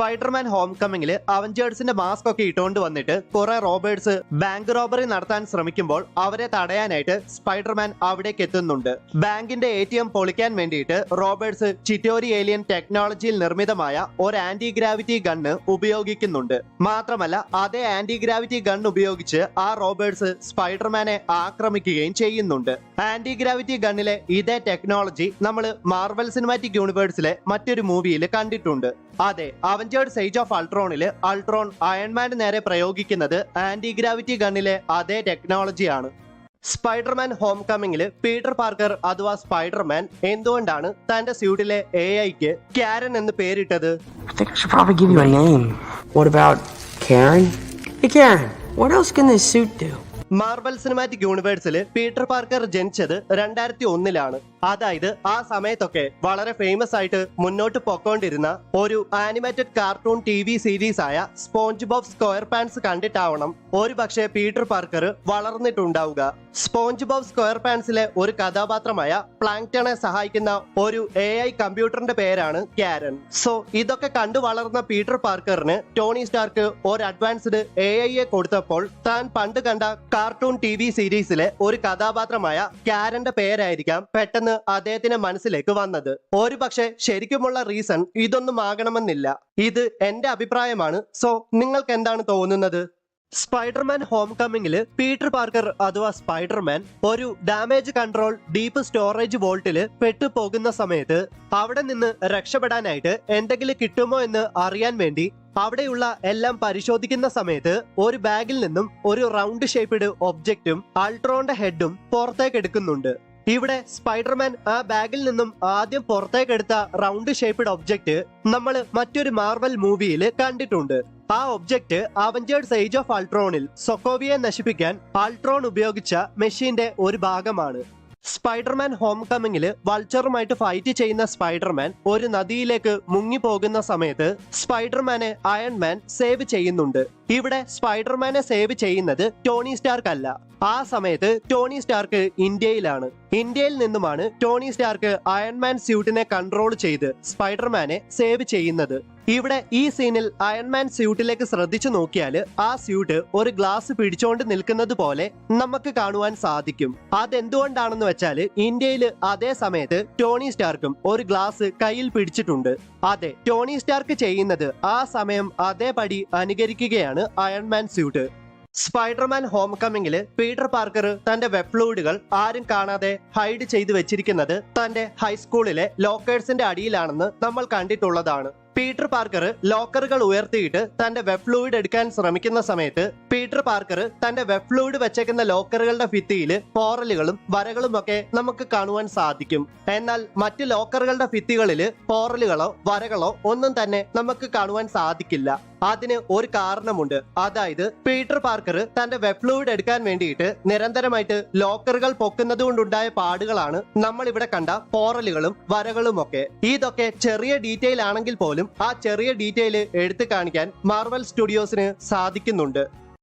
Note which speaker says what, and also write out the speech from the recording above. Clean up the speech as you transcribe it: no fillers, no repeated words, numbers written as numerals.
Speaker 1: Spiderman home കമ്മിങ്ങില് അവഞ്ചേഴ്സിന്റെ mask ഒക്കെ ഇട്ടുകൊണ്ട് വന്നിട്ട് കുറെ റോബേഴ്സ് ബാങ്ക് റോബറി നടത്താൻ ശ്രമിക്കുമ്പോൾ അവരെ തടയാനായിട്ട് സ്പൈഡർമാൻ അവിടേക്ക് എത്തുന്നുണ്ട്. ബാങ്കിന്റെ ATM പൊളിക്കാൻ വേണ്ടിയിട്ട് റോബേഴ്സ് ചിറ്റോരി ഏലിയൻ ടെക്നോളജിയിൽ നിർമ്മിതമായ ഒരു ആന്റി ഗ്രാവിറ്റി ഗണ്ണ് ഉപയോഗിക്കുന്നുണ്ട്. മാത്രമല്ല അതേ ആന്റി ഗ്രാവിറ്റി ഗൺ ഉപയോഗിച്ച് ആ റോബേഴ്സ് സ്പൈഡർമാനെ ആക്രമിക്കുകയും ചെയ്യുന്നുണ്ട്. ആന്റി ഗ്രാവിറ്റി ഗണ്ണിലെ ഇതേ ടെക്നോളജി നമ്മൾ മാർവൽ സിനിമാറ്റിക് യൂണിവേഴ്സിലെ മറ്റൊരു മൂവിയിൽ കണ്ടിട്ടുണ്ട്. അതെ, അവഞ്ചേഴ്സ് ഏജ് ഓഫ് അൾട്രോണില് അൾട്രോൺ അയൺമാന് നേരെ പ്രയോഗിക്കുന്നത് ആന്റി ഗ്രാവിറ്റി ഗണ്ണിലെ അതേ ടെക്നോളജിയാണ്. സ്പൈഡർമാൻ ഹോം കമ്മിങ്ങില് പീറ്റർ പാർക്കർ അഥവാ സ്പൈഡർമാൻ എന്തുകൊണ്ടാണ് തന്റെ സ്യൂട്ടിലെ AIക്ക് കാരൻ എന്ന് പേരിട്ടത്?
Speaker 2: I think I should probably give you a name. What about Karen? Hey Karen, what else can this suit do?
Speaker 1: Marvel cinematic യൂണിവേഴ്സിൽ പീറ്റർ പാർക്കർ ജനിച്ചത് 2001-ലാണ്. അതായത് ആ സമയത്തൊക്കെ വളരെ ഫേമസ് ആയിട്ട് മുന്നോട്ട് പൊക്കോണ്ടിരുന്ന ഒരു ആനിമേറ്റഡ് കാർട്ടൂൺ TV സീരീസ് ആയ സ്പോഞ്ച് ബോബ് സ്ക്വയർ പാൻസ് കണ്ടിട്ടാവണം ഒരു പക്ഷേ പീറ്റർ പാർക്കർ വളർന്നിട്ടുണ്ടാവുക. സ്പോഞ്ച് ബോബ് സ്ക്വയർ പാൻസിലെ ഒരു കഥാപാത്രമായ പ്ലാങ്ക്ടനെ സഹായിക്കുന്ന ഒരു AI കമ്പ്യൂട്ടറിന്റെ പേരാണ് കാരൻ. സോ ഇതൊക്കെ കണ്ടു വളർന്ന പീറ്റർ പാർക്കറിന് ടോണി സ്റ്റാർക്ക് ഒരു അഡ്വാൻസ്ഡ് AIയെ കൊടുത്തപ്പോൾ താൻ പണ്ട് കണ്ട കാർട്ടൂൺ TV സീരീസിലെ ഒരു കഥാപാത്രമായ കാരന്റെ പേരായിരിക്കാം പെട്ടെന്ന് അദ്ദേഹത്തിന്റെ മനസ്സിലേക്ക് വന്നത്. ഒരു പക്ഷെ ശരിക്കുമുള്ള റീസൺ ഇതൊന്നും ആകണമെന്നില്ല. ഇത് എന്റെ അഭിപ്രായമാണ്. സോ നിങ്ങൾക്ക് എന്താണ് തോന്നുന്നത്? സ്പൈഡർമാൻ ഹോം കമ്മിങ്ങില് പീറ്റർ പാർക്കർ അഥവാ സ്പൈഡർമാൻ ഒരു ഡാമേജ് കൺട്രോൾ ഡീപ്പ് സ്റ്റോറേജ് വോൾട്ടില് പെട്ടുപോകുന്ന സമയത്ത് അവിടെ നിന്ന് രക്ഷപ്പെടാനായിട്ട് എന്തെങ്കിലും കിട്ടുമോ എന്ന് അറിയാൻ വേണ്ടി അവിടെയുള്ള എല്ലാം പരിശോധിക്കുന്ന സമയത്ത് ഒരു ബാഗിൽ നിന്നും ഒരു റൗണ്ട് ഷേപ്പ്ഡ് ഒബ്ജക്റ്റും അൾട്രോന്റെ ഹെഡും പുറത്തേക്ക് എടുക്കുന്നുണ്ട്. ഇവിടെ സ്പൈഡർമാൻ ആ ബാഗിൽ നിന്നും ആദ്യം പുറത്തേക്കെടുത്ത റൗണ്ട് ഷേപ്പ്ഡ് ഒബ്ജക്റ്റ് നമ്മൾ മറ്റൊരു മാർവൽ മൂവിയിൽ കണ്ടിട്ടുണ്ട്. ആ ഒബ്ജക്റ്റ് അവഞ്ചേഴ്സ് ഏജ് ഓഫ് അൾട്രോണിൽ സൊക്കോവിയെ നശിപ്പിക്കാൻ അൾട്രോൺ ഉപയോഗിച്ച മെഷീന്റെ ഒരു ഭാഗമാണ്. സ്പൈഡർമാൻ ഹോം കമ്മിങ്ങില് വൾച്ചറുമായിട്ട് ഫൈറ്റ് ചെയ്യുന്ന സ്പൈഡർമാൻ ഒരു നദിയിലേക്ക് മുങ്ങി പോകുന്ന സമയത്ത് സ്പൈഡർമാനെ അയൺമാൻ സേവ് ചെയ്യുന്നുണ്ട്. ഇവിടെ സ്പൈഡർമാനെ സേവ് ചെയ്യുന്നത് ടോണി സ്റ്റാർക്ക് അല്ല. ആ സമയത്ത് ടോണി സ്റ്റാർക്ക് ഇന്ത്യയിലാണ്. ഇന്ത്യയിൽ നിന്നുമാണ് ടോണി സ്റ്റാർക്ക് അയൺമാൻ സ്യൂട്ടിനെ കൺട്രോൾ ചെയ്ത് സ്പൈഡർമാനെ സേവ് ചെയ്യുന്നത്. ഇവിടെ ഈ സീനിൽ അയൺമാൻ സ്യൂട്ടിലേക്ക് ശ്രദ്ധിച്ചു നോക്കിയാൽ ആ സ്യൂട്ട് ഒരു ഗ്ലാസ് പിടിച്ചോണ്ട് നിൽക്കുന്നത് പോലെ നമുക്ക് കാണുവാൻ സാധിക്കും. അതെന്തുകൊണ്ടാണെന്ന് വെച്ചാല് ഇന്ത്യയിൽ അതേ സമയത്ത് ടോണി സ്റ്റാർക്കും ഒരു ഗ്ലാസ് കയ്യിൽ പിടിച്ചിട്ടുണ്ട്. അതെ, ടോണി സ്റ്റാർക്ക് ചെയ്യുന്നത് ആ സമയം അതേപടി അനുകരിക്കുകയാണ് അയൺമാൻ സ്യൂട്ട്. സ്പൈഡർമാൻ ഹോം കമ്മിങ്ങില് പീറ്റർ പാർക്കർ തന്റെ വെബ് ഫ്ലൂയിഡുകൾ ആരും കാണാതെ ഹൈഡ് ചെയ്തു വെച്ചിരിക്കുന്നത് തന്റെ ഹൈസ്കൂളിലെ ലോക്കേഴ്സിന്റെ അടിയിലാണെന്ന് നമ്മൾ കണ്ടിട്ടുള്ളതാണ്. പീറ്റർ പാർക്കർ ലോക്കറുകൾ ഉയർത്തിയിട്ട് തന്റെ വെബ് ഫ്ലൂയിഡ് എടുക്കാൻ ശ്രമിക്കുന്ന സമയത്ത് പീറ്റർ പാർക്കർ തന്റെ വെബ് ഫ്ലൂയിഡ് വെച്ചേക്കുന്ന ലോക്കറുകളുടെ ഭിത്തിയിൽ പോറലുകളും വരകളും ഒക്കെ നമുക്ക് കാണുവാൻ സാധിക്കും. എന്നാൽ മറ്റു ലോക്കറുകളുടെ ഭിത്തികളിൽ പോറലുകളോ വരകളോ ഒന്നും തന്നെ നമുക്ക് കാണുവാൻ സാധിക്കില്ല. അതിന് ഒരു കാരണമുണ്ട്. അതായത് പീറ്റർ പാർക്കർ തന്റെ വെബ് ഫ്ലൂയിഡ് എടുക്കാൻ വേണ്ടിയിട്ട് നിരന്തരമായിട്ട് ലോക്കറുകൾ പൊക്കുന്നത് കൊണ്ടുണ്ടായ പാടുകളാണ് നമ്മൾ ഇവിടെ കണ്ട പോറലുകളും വരകളും ഒക്കെ. ഇതൊക്കെ ചെറിയ ഡീറ്റെയിൽ ആണെങ്കിൽ പോലും ആ ചെറിയ ഡീറ്റെയിൽ എടുത്തു കാണിക്കാൻ മാർവൽ സ്റ്റുഡിയോസിന് സാധിക്കുന്നുണ്ട്.